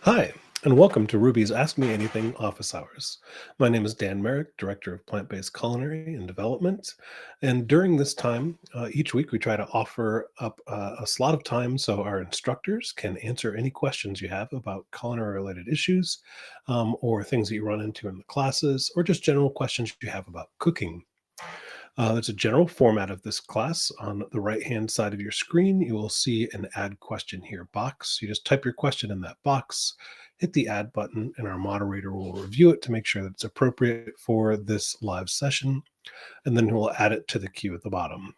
Hi, and welcome to Ruby's Ask Me Anything office hours. My name is Dan Merrick, Director of Plant Based Culinary and Development. And during this time, each week we try to offer up a slot of time so our instructors can answer any questions you have about culinary related issues or things that you run into in the classes, or just general questions you have about cooking. There's a general format of this class. On the right-hand side of your screen, you will see an Add Question Here box. You just type your question in that box, hit the Add button, and our moderator will review it to make sure that it's appropriate for this live session, and then we'll add it to the queue at the bottom.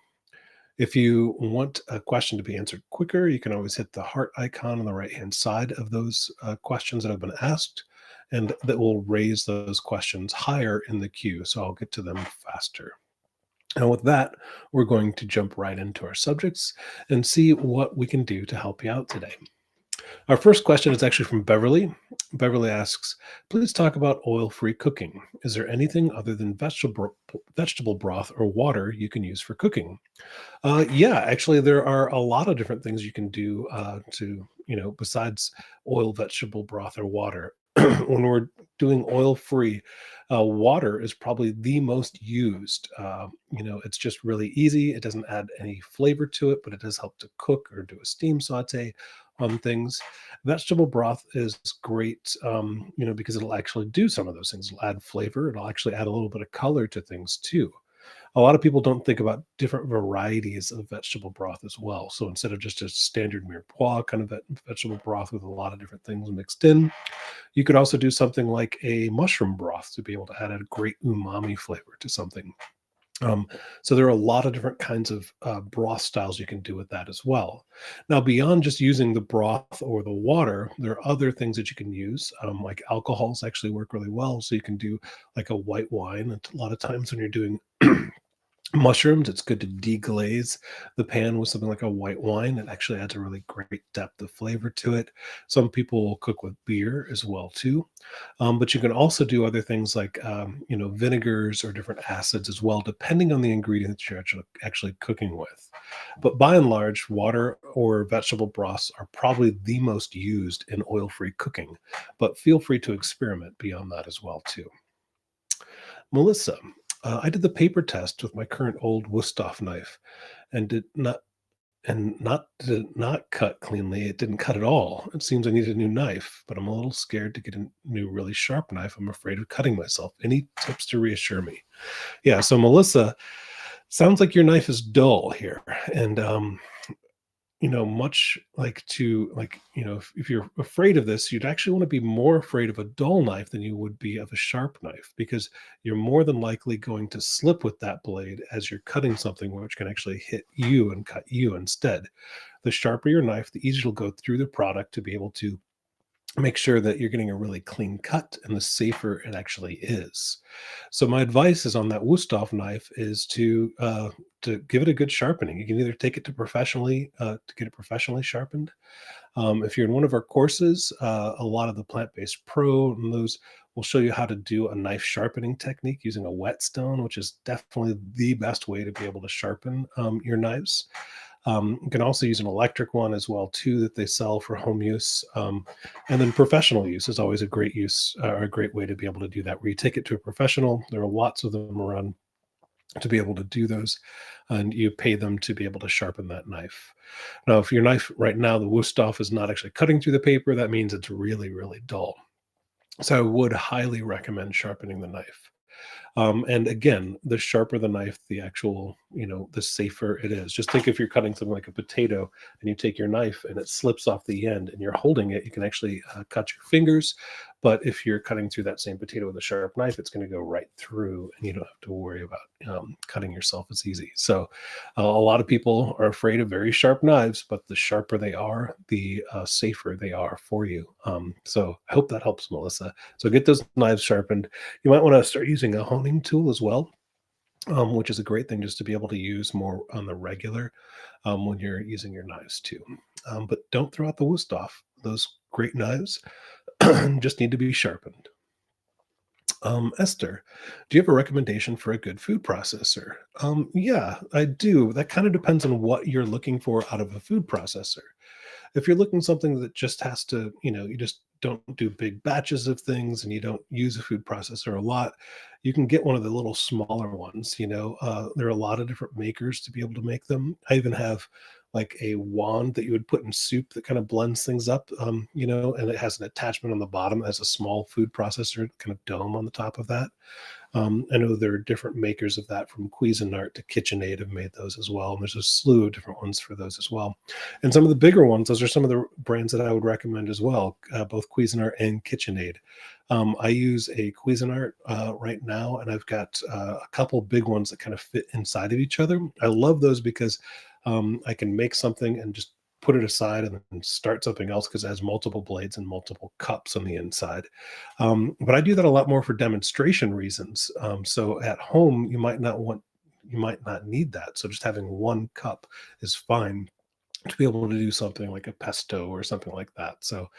If you want a question to be answered quicker, you can always hit the heart icon on the right-hand side of those questions that have been asked, and that will raise those questions higher in the queue, so I'll get to them faster. And with that, we're going to jump right into our subjects and see what we can do to help you out today. Our first question is actually from Beverly. Beverly asks, please talk about oil-free cooking. Is there anything other than vegetable broth or water you can use for cooking? Yeah, actually, there are a lot of different things you can do besides oil, vegetable broth, or water. When we're doing oil free, water is probably the most used. It's just really easy. It doesn't add any flavor to it, but it does help to cook or do a steam saute on things. Vegetable broth is great, because it'll actually do some of those things. It'll add flavor. It'll actually add a little bit of color to things too. A lot of people don't think about different varieties of vegetable broth as well. So instead of just a standard mirepoix kind of vegetable broth with a lot of different things mixed in, you could also do something like a mushroom broth to be able to add a great umami flavor to something. Um, so there are a lot of different kinds of broth styles you can do with that as well. Now, beyond just using the broth or the water, there are other things that you can use, like alcohols actually work really well. So you can do like a white wine. And a lot of times when you're doing mushrooms, it's good to deglaze the pan with something like a white wine. It actually adds a really great depth of flavor to it. Some people will cook with beer as well too, but you can also do other things like vinegars or different acids as well, depending on the ingredients you're actually cooking with. But by and large, water or vegetable broths are probably the most used in oil-free cooking. But feel free to experiment beyond that as well too. Melissa, I did the paper test with my current old Wusthof knife and did not cut cleanly. It didn't cut at all. It seems I need a new knife, but I'm a little scared to get a new really sharp knife. I'm afraid of cutting myself. Any tips to reassure me? Yeah, so Melissa, sounds like your knife is dull here. And much if you're afraid of this, you'd actually want to be more afraid of a dull knife than you would be of a sharp knife, because you're more than likely going to slip with that blade as you're cutting something, which can actually hit you and cut you instead. The sharper your knife, the easier it'll go through the product to be able to make sure that you're getting a really clean cut, and the safer it actually is. So my advice is on that Wusthof knife is to give it a good sharpening. You can either take it to get it professionally sharpened. If you're in one of our courses, a lot of the Plant-Based Pro and those will show you how to do a knife sharpening technique using a whetstone, which is definitely the best way to be able to sharpen your knives. You can also use an electric one as well too that they sell for home use, and then professional use is always a great use or a great way to be able to do that. Where you take it to a professional, there are lots of them around to be able to do those, and you pay them to be able to sharpen that knife. Now, if your knife right now, the Wusthof is not actually cutting through the paper, that means it's really, really dull. So I would highly recommend sharpening the knife. And again, the sharper the knife, the safer it is. Just think if you're cutting something like a potato and you take your knife and it slips off the end and you're holding it, you can actually cut your fingers. But if you're cutting through that same potato with a sharp knife, it's going to go right through and you don't have to worry about cutting yourself as easy. So a lot of people are afraid of very sharp knives, but the sharper they are, the safer they are for you. So I hope that helps, Melissa. So get those knives sharpened. You might want to start using a honing tool as well, which is a great thing just to be able to use more on the regular when you're using your knives too. But don't throw out the Wusthof. Those great knives, just need to be sharpened. Esther, do you have a recommendation for a good food processor? Yeah, I do. That kind of depends on what you're looking for out of a food processor. If you're looking something that just has to, you just don't do big batches of things and you don't use a food processor a lot, you can get one of the little smaller ones. There are a lot of different makers to be able to make them. I even have like a wand that you would put in soup that kind of blends things up, and it has an attachment on the bottom that has a small food processor kind of dome on the top of that. I know there are different makers of that, from Cuisinart to KitchenAid have made those as well. And there's a slew of different ones for those as well. And some of the bigger ones, those are some of the brands that I would recommend as well, both Cuisinart and KitchenAid. I use a Cuisinart right now, and I've got a couple big ones that kind of fit inside of each other. I love those because I can make something and just put it aside and then start something else because it has multiple blades and multiple cups on the inside. But I do that a lot more for demonstration reasons. So at home, you might not need that. So just having one cup is fine to be able to do something like a pesto or something like that. So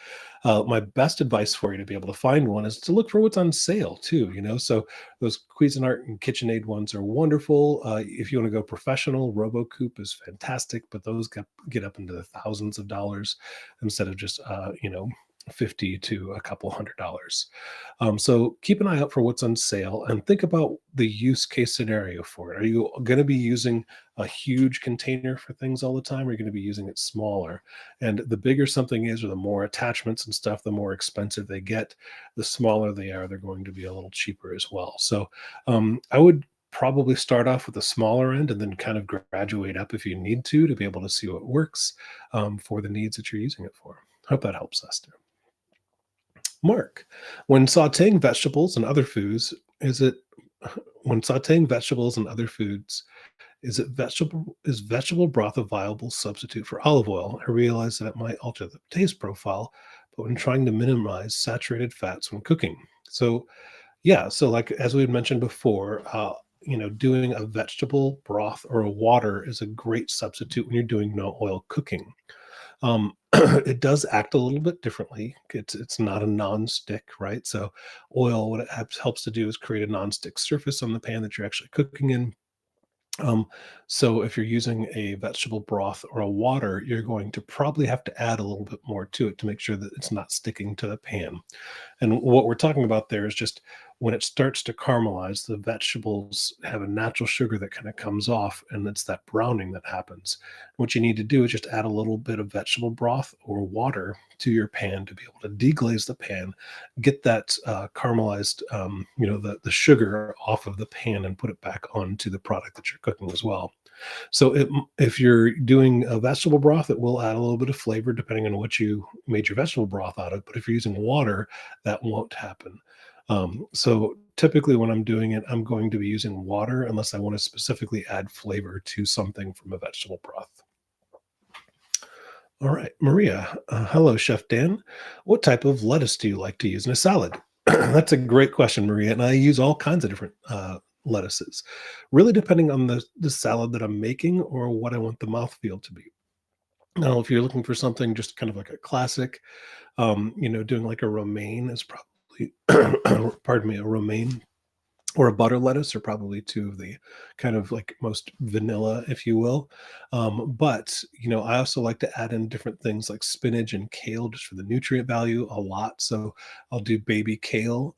my best advice for you to be able to find one is to look for what's on sale too. So those Cuisinart and KitchenAid ones are wonderful. If you want to go professional, RoboCoupe is fantastic, but those get up into the thousands of dollars instead of just 50 to a couple $100. So keep an eye out for what's on sale and think about the use case scenario for it. Are you going to be using a huge container for things all the time? Or are you going to be using it smaller? And the bigger something is, or the more attachments and stuff, the more expensive they get. The smaller they are, they're going to be a little cheaper as well. So I would probably start off with the smaller end and then kind of graduate up if you need to be able to see what works for the needs that you're using it for. Hope that helps, Esther. Mark, when sautéing vegetables and other foods, is it when sautéing vegetables and other foods, is vegetable broth a viable substitute for olive oil? I realize that it might alter the taste profile, but when trying to minimize saturated fats when cooking. So yeah, so like as we had mentioned before, doing a vegetable broth or a water is a great substitute when you're doing no oil cooking. It does act a little bit differently. It's not a non-stick, right? So oil, what it helps to do is create a non-stick surface on the pan that you're actually cooking in. Um, so if you're using a vegetable broth or a water, you're going to probably have to add a little bit more to it to make sure that it's not sticking to the pan. And what we're talking about there is just when it starts to caramelize, the vegetables have a natural sugar that kind of comes off, and it's that browning that happens. What you need to do is just add a little bit of vegetable broth or water to your pan to be able to deglaze the pan, get that caramelized, the sugar off of the pan and put it back onto the product that you're cooking as well. So if you're doing a vegetable broth, it will add a little bit of flavor depending on what you made your vegetable broth out of. But if you're using water, that won't happen. So typically when I'm doing it, I'm going to be using water unless I want to specifically add flavor to something from a vegetable broth. All right, Maria. Hello, Chef Dan. What type of lettuce do you like to use in a salad? That's a great question, Maria. And I use all kinds of different lettuces, really depending on the salad that I'm making or what I want the mouthfeel to be. Now, if you're looking for something just kind of like a classic, doing like a romaine is probably, pardon me, a romaine or a butter lettuce are probably two of the kind of like most vanilla, if you will. But I also like to add in different things like spinach and kale just for the nutrient value a lot. So I'll do baby kale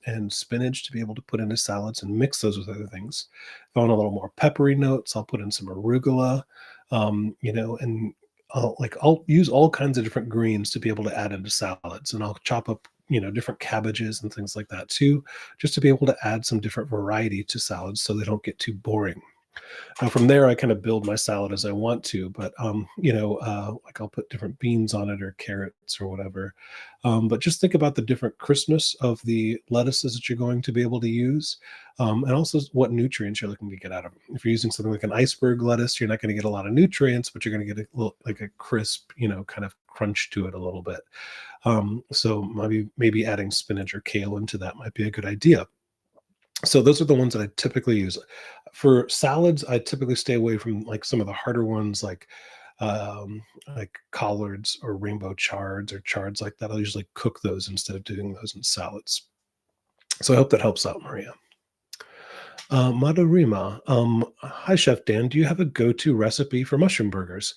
and spinach to be able to put into salads and mix those with other things. If I want a little more peppery notes, I'll put in some arugula, and I'll use all kinds of different greens to be able to add into salads, and I'll chop up different cabbages and things like that too, just to be able to add some different variety to salads so they don't get too boring. From there, I kind of build my salad as I want to, but like I'll put different beans on it or carrots or whatever. But just think about the different crispness of the lettuces that you're going to be able to use, and also what nutrients you're looking to get out of them. If you're using something like an iceberg lettuce, you're not going to get a lot of nutrients, but you're going to get a little like a crisp, kind of crunch to it a little bit. So maybe adding spinach or kale into that might be a good idea. So those are the ones that I typically use. For salads, I typically stay away from like some of the harder ones like like collards or rainbow chards or chards like that. I'll usually cook those instead of doing those in salads. So I hope that helps out, Maria. Madhurima, hi, Chef Dan. Do you have a go-to recipe for mushroom burgers?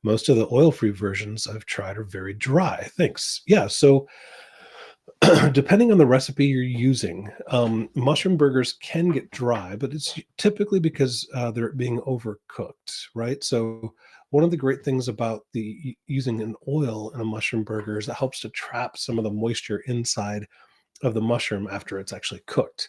Most of the oil-free versions I've tried are very dry. Thanks. Yeah, so depending on the recipe you're using, mushroom burgers can get dry, but it's typically because they're being overcooked, right? So one of the great things about using an oil in a mushroom burger is it helps to trap some of the moisture inside of the mushroom after it's actually cooked.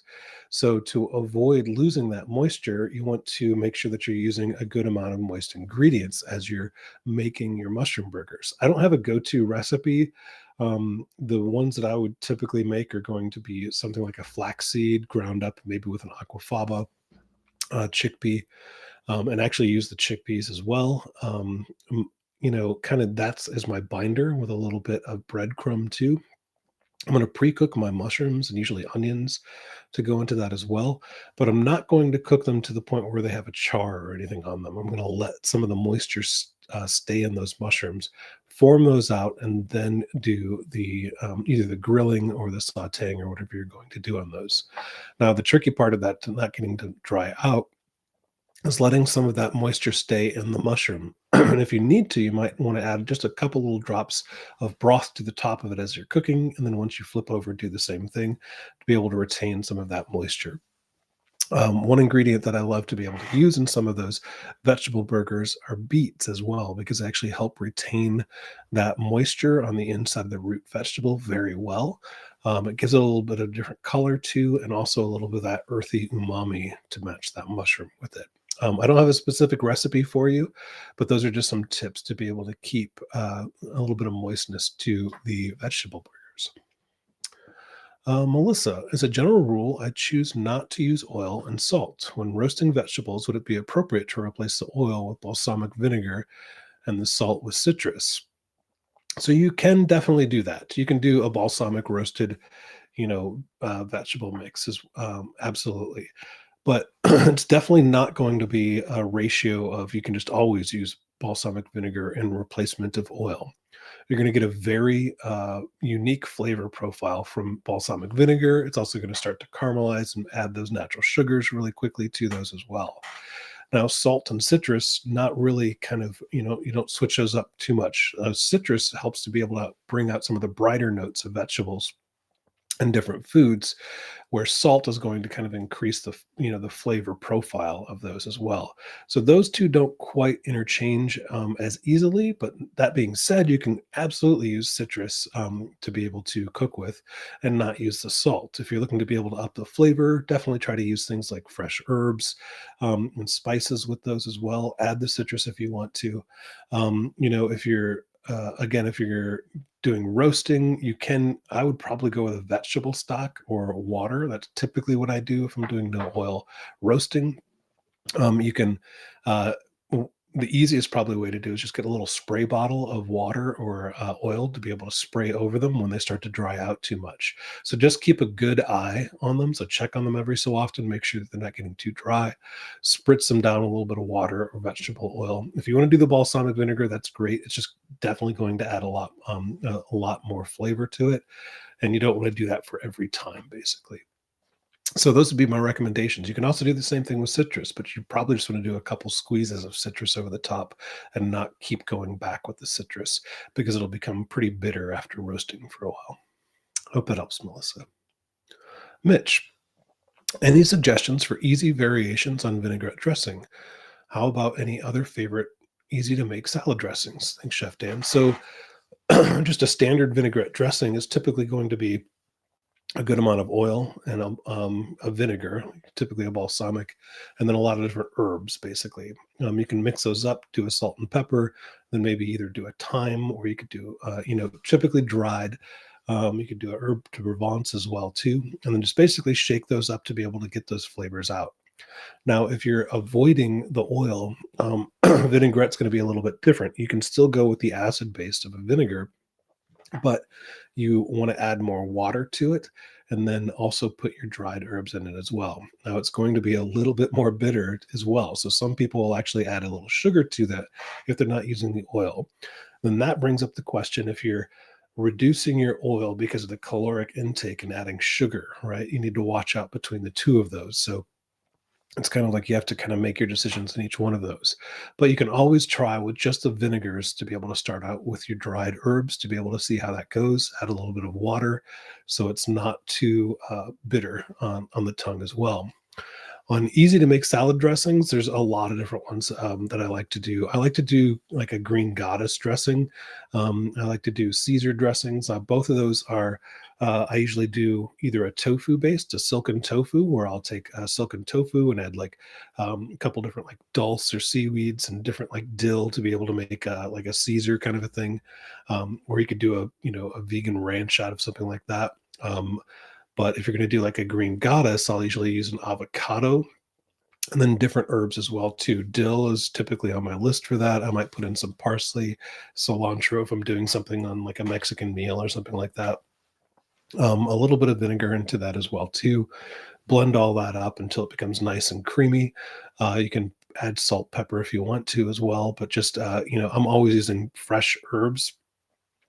So to avoid losing that moisture, you want to make sure that you're using a good amount of moist ingredients as you're making your mushroom burgers. I don't have a go-to recipe. The ones that I would typically make are going to be something like a flaxseed ground up, maybe with an aquafaba, chickpea, and actually use the chickpeas as well. Kind of that's as my binder with a little bit of breadcrumb too. I'm going to pre-cook my mushrooms and usually onions to go into that as well, but I'm not going to cook them to the point where they have a char or anything on them. I'm going to let some of the moisture stay in those mushrooms, form those out, and then do the either the grilling or the sautéing or whatever you're going to do on those. Now, the tricky part of that, to not getting to dry out, is letting some of that moisture stay in the mushroom. And if you need to, you might want to add just a couple little drops of broth to the top of it as you're cooking. And then once you flip over, do the same thing to be able to retain some of that moisture. One ingredient that I love to be able to use in some of those vegetable burgers are beets as well, because they actually help retain that moisture on the inside of the root vegetable very well. It gives it a little bit of different color too, and also a little bit of that earthy umami to match that mushroom with it. I don't have a specific recipe for you, but those are just some tips to be able to keep a little bit of moistness to the vegetable burgers. Melissa, as a general rule, I choose not to use oil and salt. When roasting vegetables, would it be appropriate to replace the oil with balsamic vinegar and the salt with citrus? So you can definitely do that. You can do a balsamic roasted, vegetable mix is absolutely. But it's definitely not going to be a ratio of you can just always use balsamic vinegar in replacement of oil. You're going to get a very unique flavor profile from balsamic vinegar. It's also going to start to caramelize and add those natural sugars really quickly to those as well. Now, salt and citrus, not really kind of, you don't switch those up too much. Citrus helps to be able to bring out some of the brighter notes of vegetables and different foods, where salt is going to kind of increase the flavor profile of those as well. So those two don't quite interchange as easily. But that being said, you can absolutely use citrus to be able to cook with, and not use the salt. If you're looking to be able to up the flavor, definitely try to use things like fresh herbs and spices with those as well. Add the citrus if you want to. If you're again, if you're doing roasting, I would probably go with a vegetable stock or water. That's typically what I do if I'm doing no oil roasting. You can, uh, the easiest probably way to do is just get a little spray bottle of water or oil to be able to spray over them when they start to dry out too much. So just keep a good eye on them. So check on them every so often, make sure that they're not getting too dry. Spritz them down with a little bit of water or vegetable oil. If you want to do the balsamic vinegar, that's great. It's just definitely going to add a lot more flavor to it, and you don't want to do that for every time, basically. So those would be my recommendations. You can also do the same thing with citrus, but you probably just want to do a couple squeezes of citrus over the top and not keep going back with the citrus, because it'll become pretty bitter after roasting for a while. Hope that helps, Melissa. Mitch, any suggestions for easy variations on vinaigrette dressing? How about any other favorite easy to make salad dressings? Thanks, Chef Dan. So just a standard vinaigrette dressing is typically going to be a good amount of oil and a vinegar, typically a balsamic, and then a lot of different herbs, basically. You can mix those up, do a salt and pepper, then maybe either do a thyme, or you could do, typically dried. You could do a herb de Provence as well, too, and then just basically shake those up to be able to get those flavors out. Now, if you're avoiding the oil, vinaigrette's going to be a little bit different. You can still go with the acid base of a vinegar, but you want to add more water to it. and then also put your dried herbs in it as well. Now it's going to be a little bit more bitter as well. So some people will actually add a little sugar to that if they're not using the oil. Then that brings up the question, if you're reducing your oil because of the caloric intake and adding sugar, right? You need to watch out between the two of those. So it's kind of like you have to kind of make your decisions in each one of those. But you can always try with just the vinegars to be able to start out with your dried herbs to be able to see how that goes. Add a little bit of water so it's not too bitter on the tongue as well. On easy to make salad dressings, there's a lot of different ones that I like to do. I like to do like a green goddess dressing. I like to do Caesar dressings. Both of those are, I usually do either a tofu based, a silken tofu, where I'll take silken tofu and add like a couple different like dulse or seaweeds and different like dill to be able to make like a Caesar kind of a thing. Or you could do a vegan ranch out of something like that. But if you're going to do like a green goddess, I'll usually use an avocado and then different herbs as well too. Dill is typically on my list for that. I might put in some parsley, cilantro if I'm doing something on like a Mexican meal or something like that. A little bit of vinegar into that as well too. Blend all that up until it becomes nice and creamy. You can add salt, pepper if you want to as well, but just I'm always using fresh herbs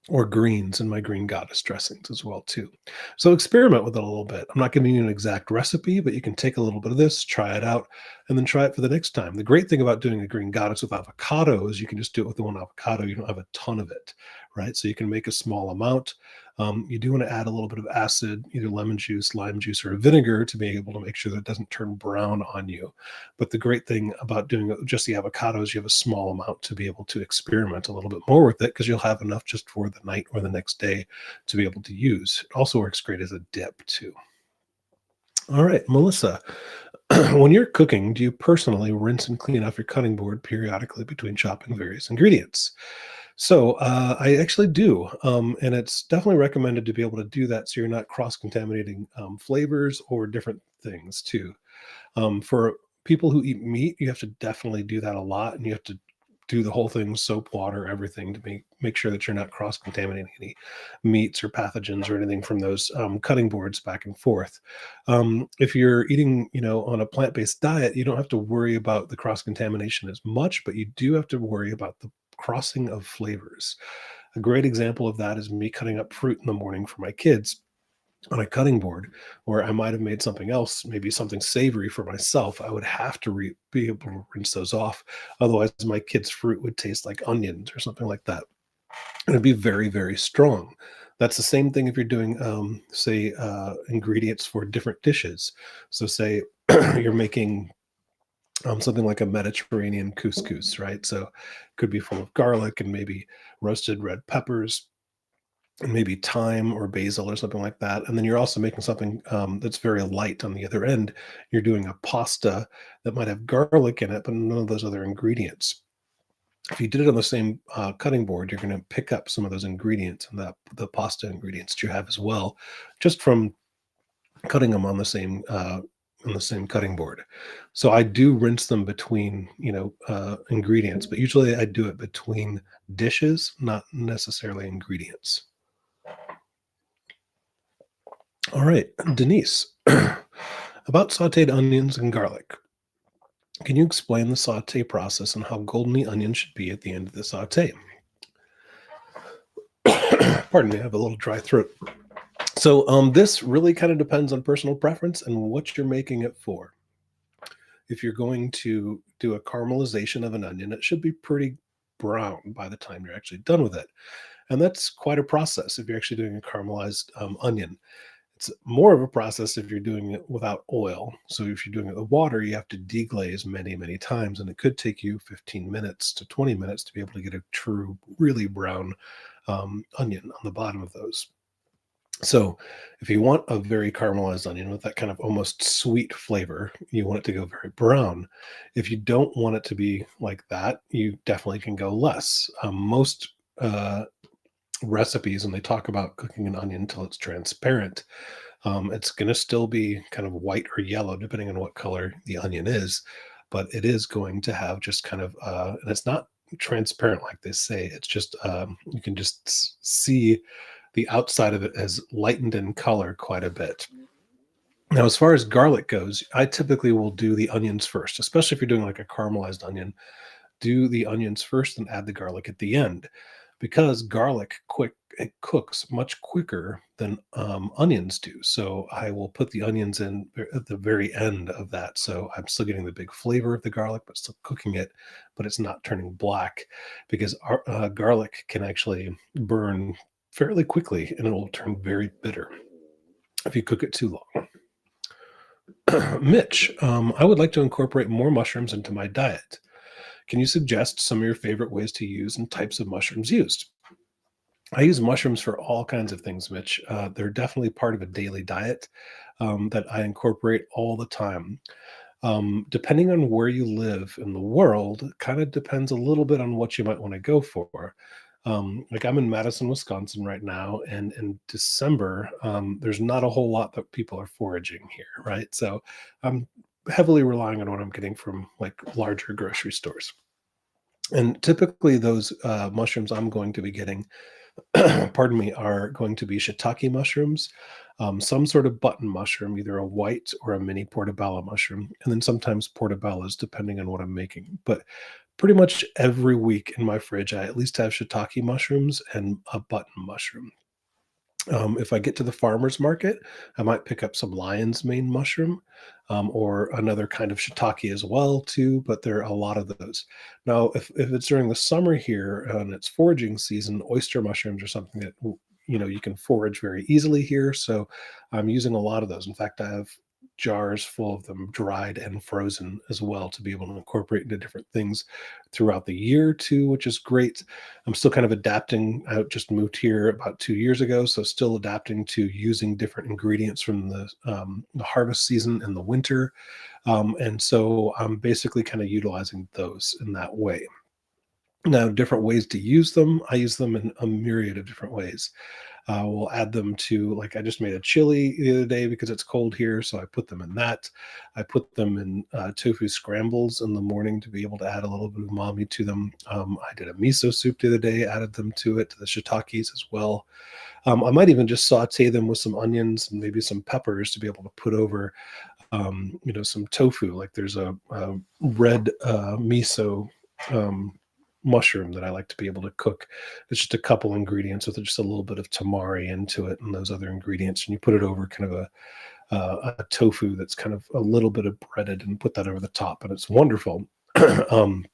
or greens in my green goddess dressings as well too. So experiment with it a little bit. I'm not giving you an exact recipe, but you can take a little bit of this, try it out, and then try it for the next time. The great thing about doing a green goddess with avocado is you can just do it with the one avocado. You don't have a ton of it, right? So you can make a small amount. You do want to add a little bit of acid, either lemon juice, lime juice, or vinegar to be able to make sure that it doesn't turn brown on you. But the great thing about doing just the avocados, you have a small amount to be able to experiment a little bit more with it because you'll have enough just for the night or the next day to be able to use. It also works great as a dip too. All right, Melissa, when you're cooking, do you personally rinse and clean off your cutting board periodically between chopping various ingredients? So I actually do, and it's definitely recommended to be able to do that so you're not cross-contaminating flavors or different things too. For people who eat meat, you have to definitely do that a lot, and you have to do the whole thing, soap, water, everything to make sure that you're not cross contaminating any meats or pathogens or anything from those cutting boards back and forth. If you're eating, on a plant based diet, you don't have to worry about the cross contamination as much, but you do have to worry about the crossing of flavors. A great example of that is me cutting up fruit in the morning for my kids on a cutting board, where I might have made something else, maybe something savory for myself. I would have to be able to rinse those off. Otherwise, my kids' fruit would taste like onions or something like that. And it'd be very, very strong. That's the same thing if you're doing, say, ingredients for different dishes. So, say you're making something like a Mediterranean couscous, right? So, it could be full of garlic and maybe roasted red peppers and maybe thyme or basil or something like that. And then you're also making something that's very light on the other end. You're doing a pasta that might have garlic in it, but none of those other ingredients. If you did it on the same cutting board, you're going to pick up some of those ingredients and the pasta ingredients that you have as well, just from cutting them on the same cutting board. So I do rinse them between ingredients, but usually I do it between dishes, not necessarily ingredients. All right, Denise, about sauteed onions and garlic. Can you explain the saute process and how golden the onion should be at the end of the saute? Pardon me, I have a little dry throat. So this really kind of depends on personal preference and what you're making it for. If you're going to do a caramelization of an onion, it should be pretty brown by the time you're actually done with it. And that's quite a process if you're actually doing a caramelized onion. It's more of a process if you're doing it without oil. So if you're doing it with water, you have to deglaze many, many times, and it could take you 15 minutes to 20 minutes to be able to get a true, really brown onion on the bottom of those. So if you want a very caramelized onion with that kind of almost sweet flavor, you want it to go very brown. If you don't want it to be like that, you definitely can go less. Most recipes, and they talk about cooking an onion until it's transparent, it's going to still be kind of white or yellow depending on what color the onion is, but it is going to have just kind of and it's not transparent like they say. It's just you can just see the outside of it has lightened in color quite a bit. Now, as far as garlic goes, I typically will do the onions first, especially if you're doing like a caramelized onion. Do the onions first and add the garlic at the end, because garlic quick it cooks much quicker than onions do. So I will put the onions in at the very end of that. So I'm still getting the big flavor of the garlic, but still cooking it, but it's not turning black, because garlic can actually burn fairly quickly and it will turn very bitter if you cook it too long. Mitch, I would like to incorporate more mushrooms into my diet. Can you suggest some of your favorite ways to use and types of mushrooms used? I use mushrooms for all kinds of things, Mitch. They're definitely part of a daily diet that I incorporate all the time. Depending on where you live in the world, kind of depends a little bit on what you might want to go for. Like I'm in Madison, Wisconsin right now, and in December, there's not a whole lot that people are foraging here, right? So I'm heavily relying on what I'm getting from like larger grocery stores. And typically, those mushrooms I'm going to be getting, pardon me, are going to be shiitake mushrooms, some sort of button mushroom, either a white or a mini portobello mushroom, and then sometimes portobellos, depending on what I'm making. But pretty much every week in my fridge, I at least have shiitake mushrooms and a button mushroom. If I get to the farmer's market, I might pick up some lion's mane mushroom, or another kind of shiitake as well too. But there are a lot of those. Now, if it's during the summer here and it's foraging season, oyster mushrooms are something that you can forage very easily here. So I'm using a lot of those. In fact, I have jars full of them, dried and frozen as well, to be able to incorporate into different things throughout the year too, which is great. I'm still kind of adapting. I just moved here about 2 years ago, so still adapting to using different ingredients from the harvest season in the winter, and so I'm basically kind of utilizing those in that way. Now, different ways to use them. I use them in a myriad of different ways. We'll add them to, like, I just made a chili the other day because it's cold here, so I put them in that. I put them in tofu scrambles in the morning to be able to add a little bit of umami to them. I did a miso soup the other day, added them to it, to the shiitakes as well. I might even just saute them with some onions and maybe some peppers to be able to put over, some tofu. Like there's a red miso um, mushroom that I like to be able to cook. It's just a couple ingredients with just a little bit of tamari into it and those other ingredients, and you put it over kind of a tofu that's kind of a little bit of breaded, and put that over the top, and it's wonderful. um,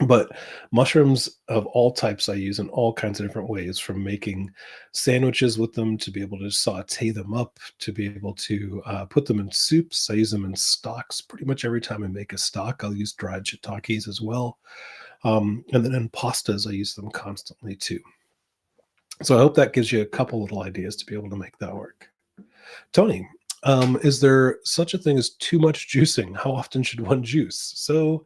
but mushrooms of all types I use in all kinds of different ways, from making sandwiches with them to be able to saute them up, to be able to put them in soups. I use them in stocks. Pretty much every time I make a stock, I'll use dried shiitakes as well. And then in pastas, I use them constantly too. So I hope that gives you a couple little ideas to be able to make that work. Tony, is there such a thing as too much juicing? How often should one juice? So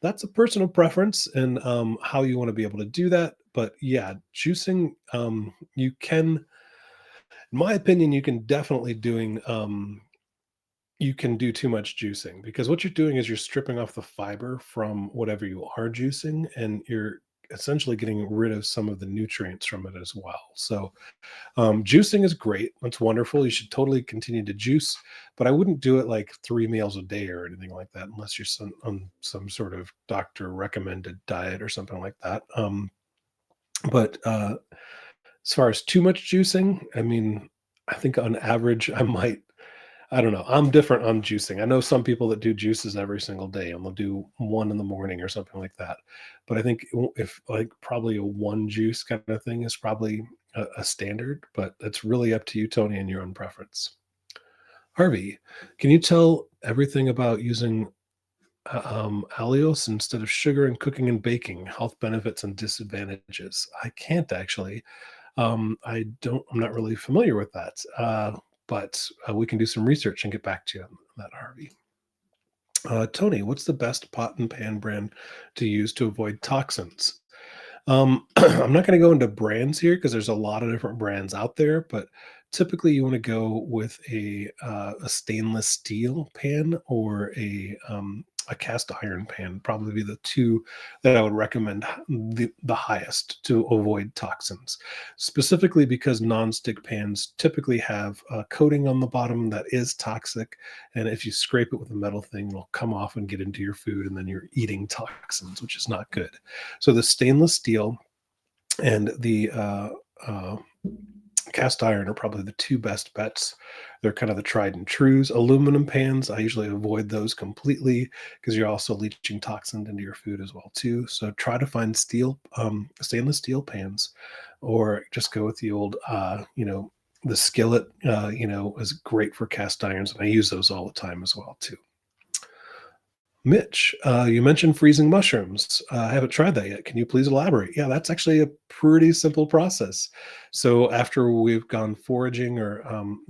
that's a personal preference and how you want to be able to do that. But yeah, juicing, you can, in my opinion, you can do too much juicing, because what you're doing is you're stripping off the fiber from whatever you are juicing, and you're essentially getting rid of some of the nutrients from it as well. So juicing is great. That's wonderful. You should totally continue to juice, but I wouldn't do it like 3 meals a day or anything like that, unless you're on some sort of doctor recommended diet or something like that. But as far as too much juicing, I mean, I think on average, I don't know. I'm different on juicing. I know some people that do juices every single day and they'll do one in the morning or something like that. But I think if like probably a one juice kind of thing is probably a standard, but it's really up to you, Tony, and your own preference. Harvey, can you tell everything about using allulose instead of sugar in cooking and baking, health benefits and disadvantages? I can't actually. I'm not really familiar with that. But we can do some research and get back to you on that, Harvey. Tony, what's the best pot and pan brand to use to avoid toxins? I'm not going to go into brands here because there's a lot of different brands out there, but typically you want to go with a stainless steel pan, or a cast iron pan probably be the two that I would recommend the highest to avoid toxins, specifically because nonstick pans typically have a coating on the bottom that is toxic. And if you scrape it with a metal thing, it'll come off and get into your food, and then you're eating toxins, which is not good. So the stainless steel and the cast iron are probably the two best bets. They're kind of the tried and trues. Aluminum pans, I usually avoid those completely because you're also leaching toxins into your food as well too. So try to find stainless steel pans, or just go with the old, the skillet. Is great for cast irons, and I use those all the time as well too. Mitch, you mentioned freezing mushrooms. I haven't tried that yet. Can you please elaborate? Yeah, that's actually a pretty simple process. So after we've gone foraging or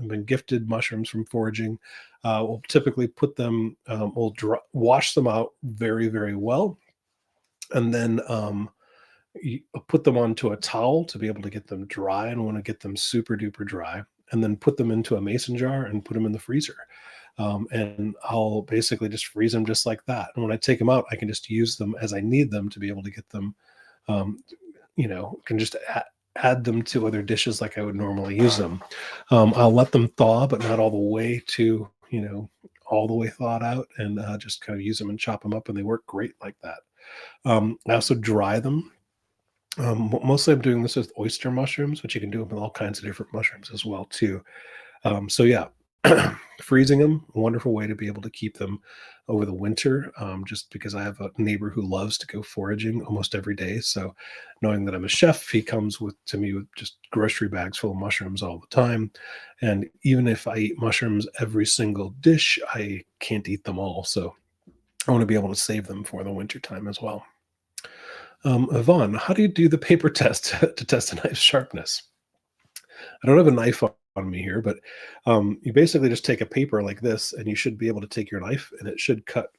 been gifted mushrooms from foraging, we'll typically put them, wash them out very, very well, and then put them onto a towel to be able to get them dry. And want to get them super duper dry, and then put them into a mason jar and put them in the freezer. And I'll basically just freeze them just like that. And when I take them out, I can just use them as I need them to be able to get them, um, can just add them to other dishes like I would normally use them. I'll let them thaw, but not all the way to, all the way thawed out, and just kind of use them and chop them up, and they work great like that. I also dry them. Mostly I'm doing this with oyster mushrooms, but you can do them with all kinds of different mushrooms as well too. So yeah, freezing them, a wonderful way to be able to keep them over the winter. Just because I have a neighbor who loves to go foraging almost every day, so knowing that I'm a chef, he comes to me with just grocery bags full of mushrooms all the time. And even if I eat mushrooms every single dish, I can't eat them all. So I want to be able to save them for the winter time as well. Yvonne, how do you do the paper test to test a knife's sharpness? I don't have a knife on me here, but you basically just take a paper like this, and you should be able to take your knife, and it should cut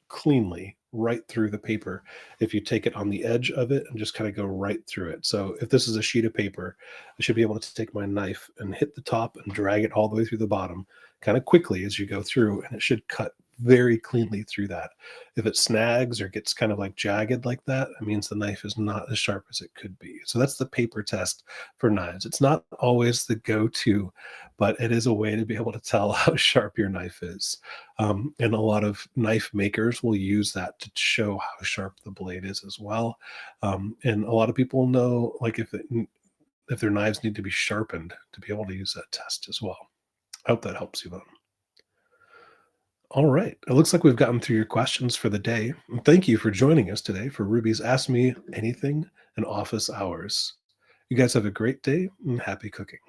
cleanly right through the paper if you take it on the edge of it and just kind of go right through it. So if this is a sheet of paper, I should be able to take my knife and hit the top and drag it all the way through the bottom kind of quickly as you go through, and it should cut very cleanly through that. If it snags or gets kind of like jagged like that, it means the knife is not as sharp as it could be. So that's the paper test for knives. It's not always the go-to, but it is a way to be able to tell how sharp your knife is. And a lot of knife makers will use that to show how sharp the blade is as well. And a lot of people know, like, if their knives need to be sharpened, to be able to use that test as well. I hope that helps you, though. All right. It looks like we've gotten through your questions for the day. And thank you for joining us today for Ruby's Ask Me Anything and Office Hours. You guys have a great day and happy cooking.